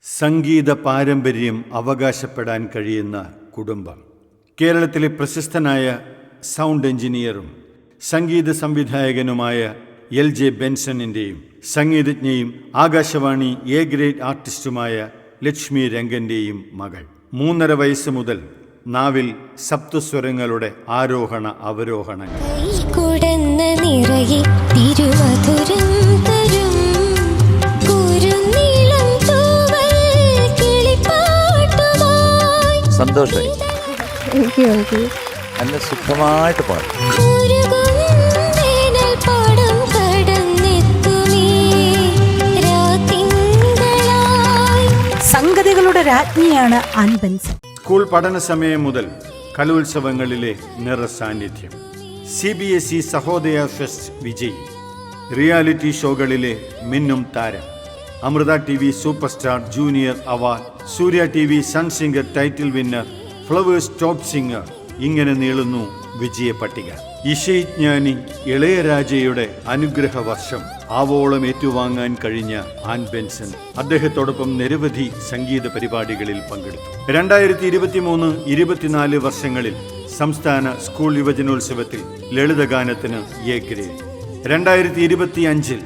സംഗീത പാരമ്പര്യം അവകാശപ്പെടാൻ കഴിയുന്ന കുടുംബം. കേരളത്തിലെ പ്രശസ്തനായ സൗണ്ട് എഞ്ചിനീയറും സംഗീത സംവിധായകനുമായ LJ ബെൻസണിൻ്റെയും സംഗീതജ്ഞയും ആകാശവാണി A ഗ്രേഡ് ആർട്ടിസ്റ്റുമായ ലക്ഷ്മി രംഗൻ്റെയും മകൾ. 3.5 വയസ്സ് മുതൽ നാവിൽ സപ്തസ്വരങ്ങളുടെ ആരോഹണ അവരോഹണങ്ങൾ. സന്തോഷമായി, നല്ല സുഖമായിട്ട് പാടും. സംഗതികളുടെ രാജ്ഞിയാണ് ആൻ ബെൻസൺ. സ്കൂൾ പഠന സമയം മുതൽ കലോത്സവങ്ങളിലെ നിറസാന്നിധ്യം. CBSE സഹോദയ ഫെസ്റ്റ് വിജയി, റിയാലിറ്റി ഷോകളിലെ മിന്നും താരം, Amrita TV super star junior award, Surya TV sun singer title winner, Flowers top singer, ഇങ്ങനെ നീളുന്നു വിജയ പട്ടിക. ഇശൈജ്ഞാനി ഇളയരാജയുടെ അനുഗ്രഹ വർഷം ആവോളം ഏറ്റുവാങ്ങാൻ കഴിഞ്ഞ ആൻ ബെൻസൺ അദ്ദേഹത്തോടൊപ്പം നിരവധി സംഗീത പരിപാടികളിൽ പങ്കെടുത്തു. 2023-24 വർഷങ്ങളിൽ സംസ്ഥാന സ്കൂൾ യുവജനോത്സവത്തിൽ ലളിതഗാനത്തിന് A ഗ്രേഡ്, 2025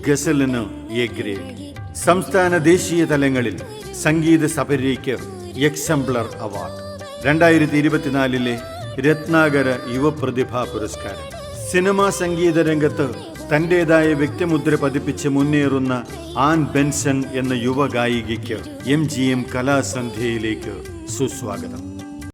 ഗസലിന് A ഗ്രേഡ്, സംസ്ഥാന ദേശീയ തലങ്ങളിൽ സംഗീത സഭയ്ക്ക് എക്സംപ്ലർ അവാർഡ്, 2024 രത്നാകര യുവപ്രതിഭാ പുരസ്കാരം. സിനിമാ സംഗീത രംഗത്ത് തൻ്റെതായ വ്യക്തിമുദ്ര പതിപ്പിച്ച് മുന്നേറുന്ന ആൻ ബെൻസൺ എന്ന യുവ ഗായികയ്ക്ക് MGM കലാസന്ധ്യയിലേക്ക് സുസ്വാഗതം.